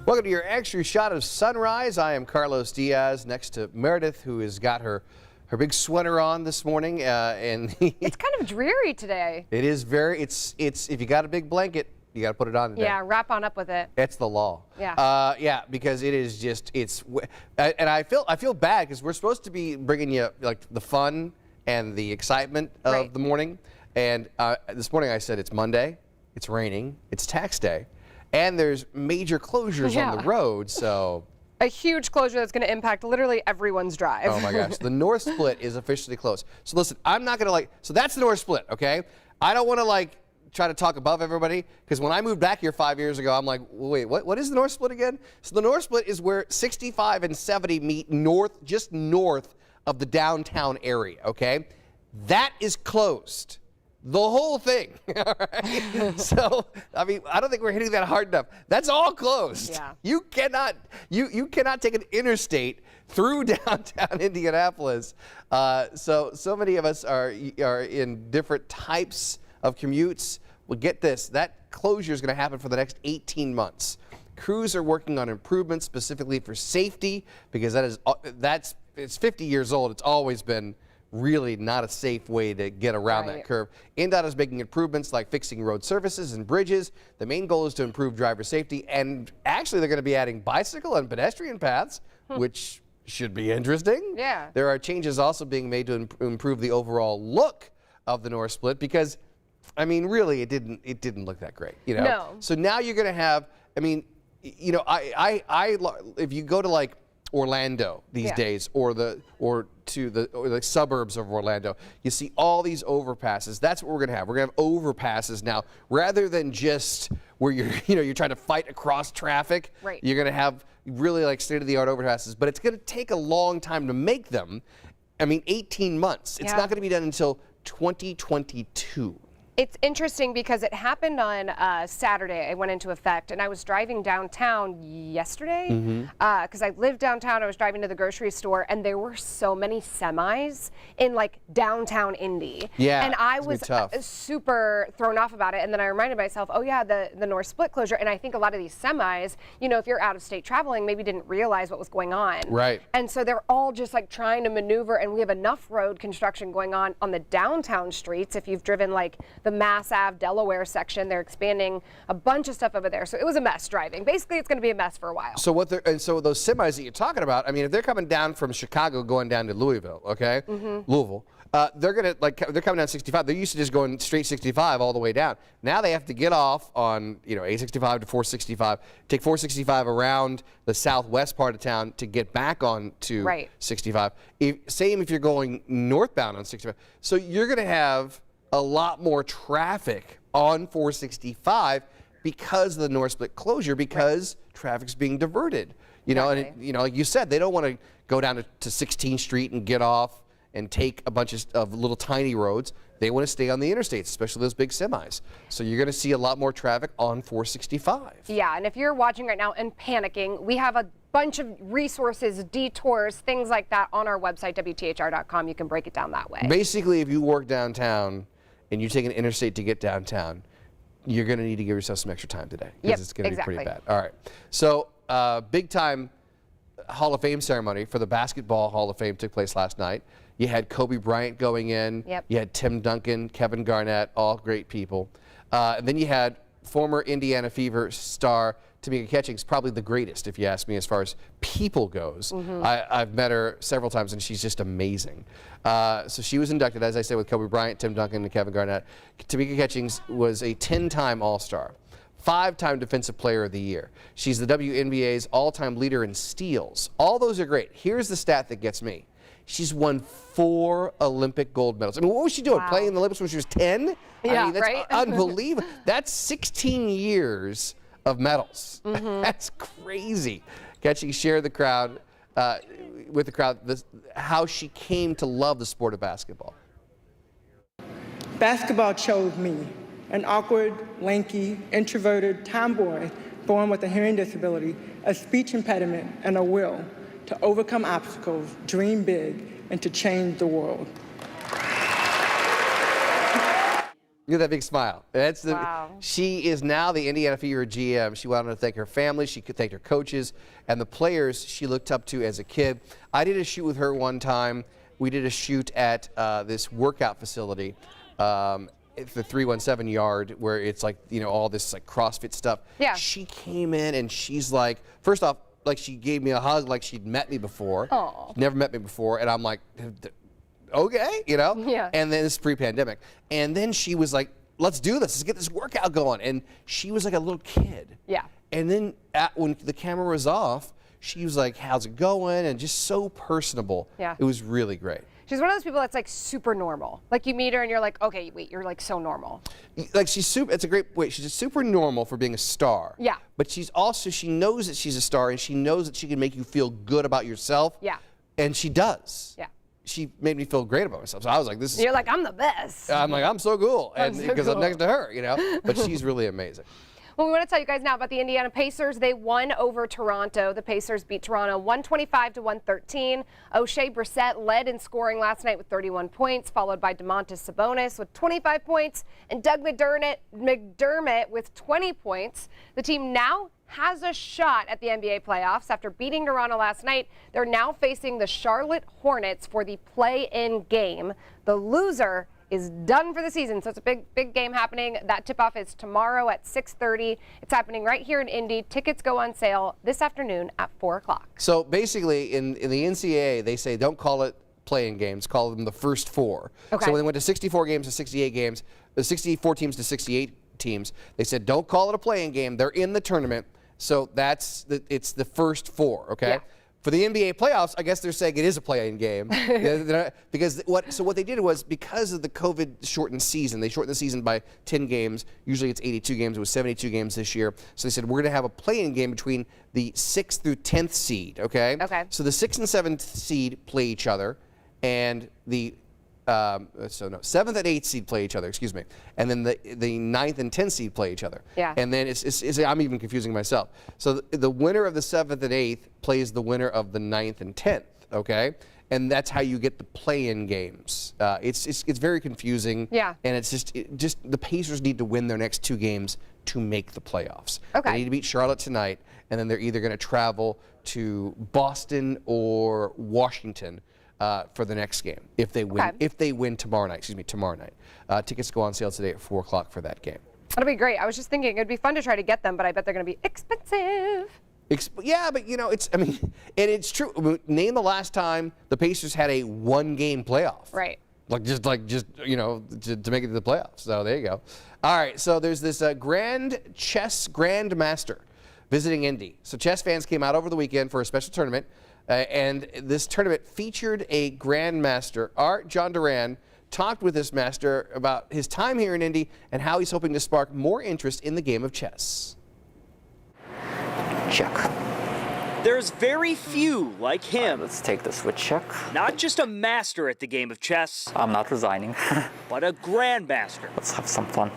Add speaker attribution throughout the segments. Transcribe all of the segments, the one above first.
Speaker 1: Welcome to your extra shot of sunrise. I am Carlos Diaz, next to Meredith, who has got her big sweater on this morning, and
Speaker 2: it's kind of dreary today.
Speaker 1: It is very. It's if you got a big blanket, you got to put it on today.
Speaker 2: Yeah, wrap on up with it.
Speaker 1: That's the law.
Speaker 2: Yeah.
Speaker 1: Yeah, because it is just and I feel bad because we're supposed to be bringing you like the fun and the excitement of the morning, and this morning I said it's Monday, it's raining, it's tax day. And there's major closures on the road, so.
Speaker 2: A huge closure that's going to impact literally everyone's drive.
Speaker 1: Oh my gosh, the North Split is officially closed. So listen, I'm not going to so that's the North Split, okay? I don't want to try to talk above everybody, because when I moved back here 5 years ago, I'm like, wait, what is the North Split again? So the North Split is where 65 and 70 meet just north of the downtown area, okay? That is closed. The whole thing. All right. So, I mean, I don't think we're hitting that hard enough. That's all closed.
Speaker 2: Yeah.
Speaker 1: You cannot take an interstate through downtown Indianapolis. So many of us are in different types of commutes. Well, get this, that closure is going to happen for the next 18 months. Crews are working on improvements specifically for safety, because it's 50 years old. It's always been really not a safe way to get around that curve. INDOT is making improvements like fixing road surfaces and bridges. The main goal is to improve driver safety, and actually they're going to be adding bicycle and pedestrian paths, which should be interesting.
Speaker 2: Yeah.
Speaker 1: There are changes also being made to improve the overall look of the North Split, because, I mean, really it didn't look that great, you know.
Speaker 2: No.
Speaker 1: So now you're going to have, I mean, you know, if you go to Orlando these days, or the suburbs of Orlando, you see all these overpasses. That's what we're going to have. We're going to have overpasses now, rather than just where you're trying to fight across traffic.
Speaker 2: Right.
Speaker 1: You're going to have really state-of-the-art overpasses, but it's going to take a long time to make them. I mean, 18 months. It's not going to be done until 2022.
Speaker 2: It's interesting because it happened on Saturday. It went into effect, and I was driving downtown yesterday because I live downtown. I was driving to the grocery store, and there were so many semis in downtown Indy.
Speaker 1: Yeah,
Speaker 2: and I was super thrown off about it. And then I reminded myself, oh yeah, the North Split closure. And I think a lot of these semis, you know, if you're out of state traveling, maybe didn't realize what was going on.
Speaker 1: Right.
Speaker 2: And so they're all just trying to maneuver, and we have enough road construction going on the downtown streets. If you've driven the Mass Ave Delaware section, they're expanding a bunch of stuff over there. So it was a mess driving. Basically, it's going to be a mess for a while.
Speaker 1: So so those semis that you're talking about, I mean, if they're coming down from Chicago going down to Louisville, okay, Louisville, they're coming down 65. They're used to just going straight 65 all the way down. Now they have to get off on A65 to 465, take 465 around the southwest part of town to get back on to 65. Same if you're going northbound on 65. So you're going to have a lot more traffic on 465 because of the North Split closure, because traffic's being diverted. You know, and like you said, they don't want to go down to 16th Street and get off and take a bunch of little tiny roads. They want to stay on the interstates, especially those big semis. So you're going to see a lot more traffic on 465.
Speaker 2: Yeah, and if you're watching right now and panicking, we have a bunch of resources, detours, things like that on our website, WTHR.com. You can break it down that way.
Speaker 1: Basically, if you work downtown and you take an interstate to get downtown, you're going to need to give yourself some extra time today, because it's going to be pretty bad. All right. So big time Hall of Fame ceremony for the Basketball Hall of Fame took place last night. You had Kobe Bryant going in. You had Tim Duncan, Kevin Garnett, all great people. And then you had former Indiana Fever star Tamika Catchings, probably the greatest, if you ask me, as far as people goes. I've met her several times, and she's just amazing. So she was inducted, as I said, with Kobe Bryant, Tim Duncan, and Kevin Garnett. Tamika Catchings was a 10-time All-Star, 5-time Defensive Player of the Year. She's the WNBA's all-time leader in steals. All those are great. Here's the stat that gets me. She's won 4 Olympic gold medals. I mean, what was she doing? Playing in the Olympics when she was 10?
Speaker 2: Yeah,
Speaker 1: I mean, that's unbelievable. That's 16 years of medals. That's crazy. Catching shared the crowd with the crowd how she came to love the sport of basketball.
Speaker 3: Basketball chose me, an awkward, lanky, introverted tomboy born with a hearing disability, a speech impediment, and a will to overcome obstacles, dream big, and to change the world.
Speaker 1: You have that big smile. That's the.
Speaker 2: Wow.
Speaker 1: She is now the Indiana Fever GM. She wanted to thank her family. She could thank her coaches and the players she looked up to as a kid. I did a shoot with her one time. We did a shoot at this workout facility, it's the 317 yard, where it's like, you know, all this like CrossFit stuff.
Speaker 2: Yeah.
Speaker 1: She came in and she's like, first off, like she gave me a hug like she'd met me before.
Speaker 2: Aw.
Speaker 1: Never met me before, and I'm like, okay, you know?
Speaker 2: Yeah.
Speaker 1: And then it's pre-pandemic. And then she was like, let's do this. Let's get this workout going. And she was like a little kid.
Speaker 2: Yeah.
Speaker 1: And then when the camera was off, she was like, how's it going? And just so personable.
Speaker 2: Yeah.
Speaker 1: It was really great.
Speaker 2: She's one of those people that's like super normal. Like you meet her and you're like, okay, wait, you're like so normal.
Speaker 1: Like she's super, it's a great, wait, she's super normal for being a star.
Speaker 2: Yeah.
Speaker 1: But she's also, she knows that she's a star and she knows that she can make you feel good about yourself.
Speaker 2: Yeah.
Speaker 1: And she does.
Speaker 2: Yeah.
Speaker 1: She made me feel great about myself. So I was like, this is.
Speaker 2: You're like, I'm the best.
Speaker 1: I'm like, I'm so cool.
Speaker 2: I'm
Speaker 1: And
Speaker 2: so
Speaker 1: because I'm
Speaker 2: cool.
Speaker 1: next to her, you know? But she's really amazing.
Speaker 2: Well, we want to tell you guys now about the Indiana Pacers. They won over Toronto. The Pacers beat Toronto 125-113. O'Shea Brissett led in scoring last night with 31 points, followed by Domantas Sabonis with 25 points and Doug McDermott with 20 points. The team now has a shot at the NBA playoffs after beating Toronto last night. They're now facing the Charlotte Hornets for the play-in game. The loser is done for the season. So it's a big game happening. That tip-off is tomorrow at 6:30. It's happening right here in Indy. Tickets go on sale this afternoon at 4 o'clock.
Speaker 1: So basically, in the NCAA, they say don't call it playing games, call them the first four.
Speaker 2: Okay.
Speaker 1: So when they went to 64 games to 68 games, 64 teams to 68 teams, they said don't call it a playing game. They're in the tournament. So it's the first four, okay?
Speaker 2: Yeah.
Speaker 1: For the NBA playoffs, I guess they're saying it is a play-in game. Because what they did was, because of the COVID shortened season, they shortened the season by 10 games. Usually it's 82 games. It was 72 games this year. So they said, we're going to have a play-in game between the 6th through 10th seed, okay?
Speaker 2: Okay.
Speaker 1: So the 6th and 7th seed play each other, and the 7th and 8th seed play each other, excuse me. And then the 9th and 10th seed play each other.
Speaker 2: Yeah.
Speaker 1: And then it's I'm even confusing myself. So the winner of the 7th and 8th plays the winner of the 9th and 10th, okay? And that's how you get the play-in games. It's very confusing.
Speaker 2: Yeah.
Speaker 1: And it's just the Pacers need to win their next 2 games to make the playoffs.
Speaker 2: Okay.
Speaker 1: They need to beat Charlotte tonight, and then they're either going to travel to Boston or Washington for the next game if they win.
Speaker 2: Okay.
Speaker 1: If they win tomorrow night, tickets go on sale today at 4 o'clock for that game.
Speaker 2: That'll be great. I was just thinking it'd be fun to try to get them, but I bet they're going to be expensive.
Speaker 1: Yeah, but you know, and it's true. I mean, name the last time the Pacers had a 1-game playoff.
Speaker 2: Right.
Speaker 1: Just you know, to make it to the playoffs. So there you go. All right, so there's this chess grandmaster visiting Indy. So chess fans came out over the weekend for a special tournament, and this tournament featured a grandmaster. Art John Duran talked with this master about his time here in Indy and how he's hoping to spark more interest in the game of chess.
Speaker 4: Check.
Speaker 5: There's very few like him.
Speaker 4: Let's take the switch check.
Speaker 5: Not just a master at the game of chess,
Speaker 4: I'm not resigning.
Speaker 5: but a grandmaster.
Speaker 4: Let's have some fun.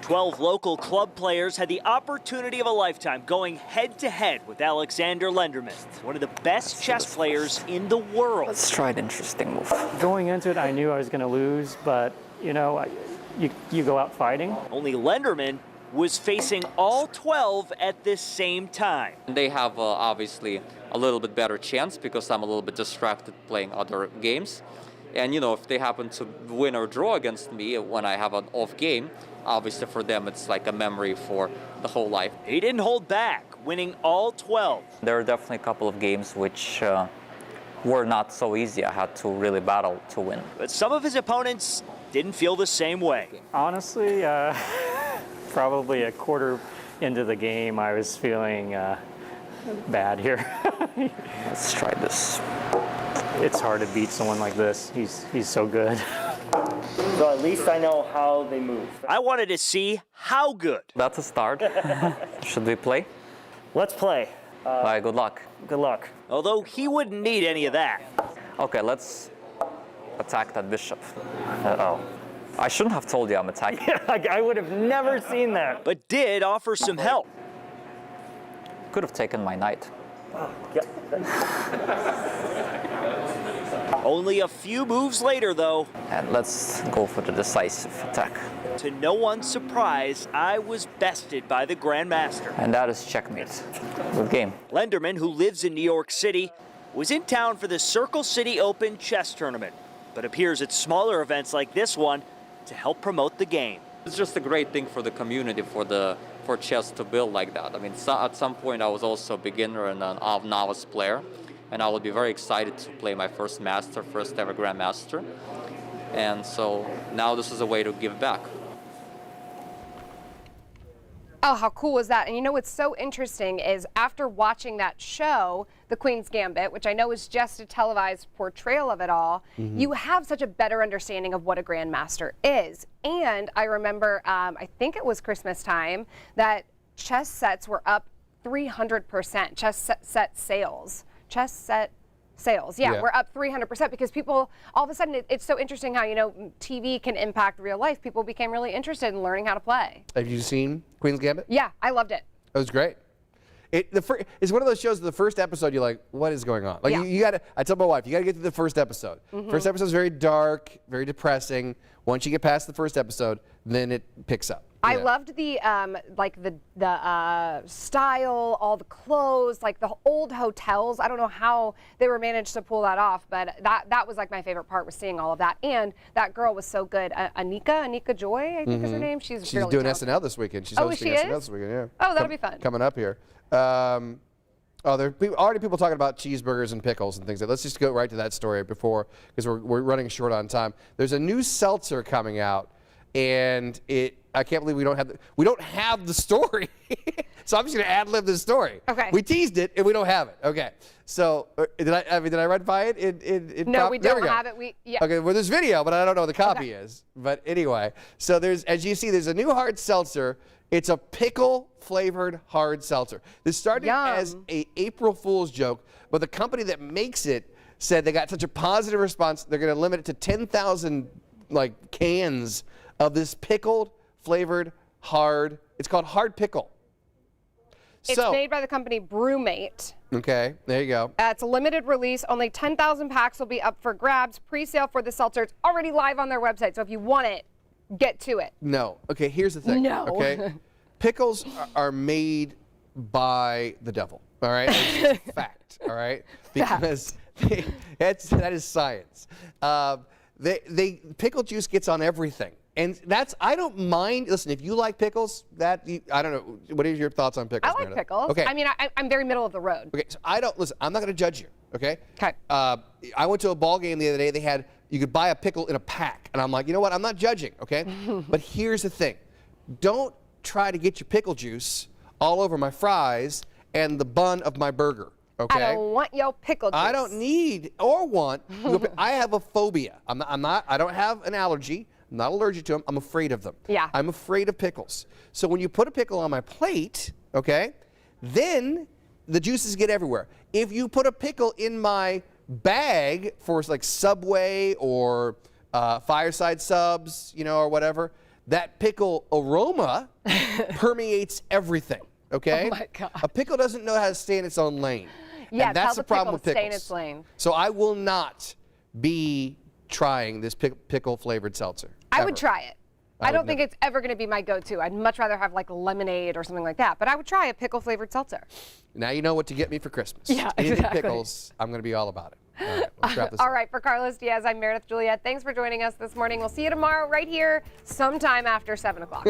Speaker 5: 12 local club players had the opportunity of a lifetime going head-to-head with Alexander Lenderman, one of the best chess players in the world.
Speaker 4: Let's try an interesting move.
Speaker 6: Going into it, I knew I was going to lose, but, you know, you go out fighting.
Speaker 5: Only Lenderman was facing all 12 at the same time.
Speaker 4: They have obviously a little bit better chance because I'm a little bit distracted playing other games. And, you know, if they happen to win or draw against me when I have an off game, obviously for them it's like a memory for the whole life.
Speaker 5: He didn't hold back, winning all 12.
Speaker 4: There are definitely a couple of games which were not so easy. I had to really battle to win.
Speaker 5: But some of his opponents didn't feel the same way.
Speaker 6: Honestly, probably a quarter into the game, I was feeling bad here.
Speaker 4: Let's try this.
Speaker 6: It's hard to beat someone like this. He's so good.
Speaker 7: So at least I know how they move.
Speaker 5: I wanted to see how good.
Speaker 4: That's a start. Should we play?
Speaker 7: Let's play.
Speaker 4: All right, good luck.
Speaker 7: Good luck.
Speaker 5: Although he wouldn't need any of that.
Speaker 4: Okay, let's attack that bishop. Uh-oh. I shouldn't have told you I'm attacking.
Speaker 7: I would have never seen that.
Speaker 5: But did offer some help.
Speaker 4: Could have taken my knight.
Speaker 7: Yeah.
Speaker 5: Only a few moves later, though.
Speaker 8: And let's go for the decisive attack.
Speaker 5: To no one's surprise, I was bested by the Grandmaster.
Speaker 8: And that is checkmate. Good game.
Speaker 5: Lenderman, who lives in New York City, was in town for the Circle City Open chess tournament, but appears at smaller events like this one to help promote the game.
Speaker 4: It's just a great thing for the community, for chess to build like that. I mean, at some point I was also a beginner and an novice player, and I would be very excited to play my first ever Grandmaster. And so now this is a way to give back.
Speaker 2: Oh, how cool was that? And you know what's so interesting is after watching that show, The Queen's Gambit, which I know is just a televised portrayal of it all, you have such a better understanding of what a Grandmaster is. And I remember, I think it was Christmas time, that chess sets were up 300%, chess set sales. Yeah, we're up 300% because people, all of a sudden, it's so interesting how, you know, TV can impact real life. People became really interested in learning how to play.
Speaker 1: Have you seen Queen's Gambit?
Speaker 2: Yeah, I loved it.
Speaker 1: It was great. It's one of those shows, the first episode, you're like, what is going on? Like, you got to, I tell my wife, you got to get to the first episode. First episode is very dark, very depressing. Once you get past the first episode, then it picks up.
Speaker 2: I loved the style, all the clothes, like the old hotels. I don't know how they were managed to pull that off, but that was like my favorite part, was seeing all of that. And that girl was so good. Anika Joy, I think is her name. She's really
Speaker 1: doing
Speaker 2: talented.
Speaker 1: SNL this weekend. She's hosting SNL this weekend. Yeah.
Speaker 2: Oh, that'll be fun.
Speaker 1: Coming up here. There are already people talking about cheeseburgers and pickles and things. Let's just go right to that story before, because we're running short on time. There's a new seltzer coming out, and I can't believe we don't have the story. So I'm just going to ad-lib this story.
Speaker 2: Okay.
Speaker 1: We teased it and we don't have it. Okay. So did I run by it?
Speaker 2: No, we don't have it.
Speaker 1: Okay. Well, there's video, but I don't know what the copy is. But anyway, so as you see, there's a new hard seltzer. It's a pickle-flavored hard seltzer. This started as a April Fool's joke, but the company that makes it said they got such a positive response, they're going to limit it to 10,000 cans of this pickled flavored hard. It's called Hard Pickle.
Speaker 2: It's made by the company Brewmate.
Speaker 1: Okay, there you go.
Speaker 2: It's a limited release. Only 10,000 packs will be up for grabs. Pre-sale for the seltzer. It's already live on their website, so if you want it, get to it.
Speaker 1: No. Okay, here's the thing.
Speaker 2: No.
Speaker 1: Okay, pickles are made by the devil. All right, it's just fact. All right, because that is science. Pickle juice gets on everything. And I don't mind. Listen, if you like pickles, I don't know. What are your thoughts on pickles?
Speaker 2: I like pickles.
Speaker 1: Okay.
Speaker 2: I mean, I'm very middle of the road.
Speaker 1: Okay, so listen, I'm not going to judge you, okay?
Speaker 2: Okay.
Speaker 1: I went to a ball game the other day. You could buy a pickle in a pack. And I'm like, you know what? I'm not judging, okay? But here's the thing. Don't try to get your pickle juice all over my fries and the bun of my burger, okay?
Speaker 2: I don't want your pickle juice.
Speaker 1: I don't need or want. I have a phobia. I don't have an allergy. I'm not allergic to them. I'm afraid of them.
Speaker 2: Yeah.
Speaker 1: I'm afraid of pickles. So when you put a pickle on my plate, okay, then the juices get everywhere. If you put a pickle in my bag for like Subway or Fireside Subs, or whatever, that pickle aroma permeates everything, okay?
Speaker 2: Oh my God.
Speaker 1: A pickle doesn't know how to stay in its own lane.
Speaker 2: Yeah,
Speaker 1: and that's the problem with pickles.
Speaker 2: Stay in its lane.
Speaker 1: So I will not be trying this pickle flavored seltzer.
Speaker 2: I would try it. I don't think it's ever going to be my go-to. I'd much rather have like lemonade or something like that. But I would try a pickle flavored seltzer.
Speaker 1: Now you know what to get me for Christmas.
Speaker 2: Yeah,
Speaker 1: Anything
Speaker 2: exactly.
Speaker 1: Pickles, I'm going to be all about it. All right, let's wrap this
Speaker 2: All
Speaker 1: up.
Speaker 2: right, for Carlos Diaz, I'm Meredith Juliet. Thanks for joining us this morning. We'll see you tomorrow right here sometime after 7 o'clock.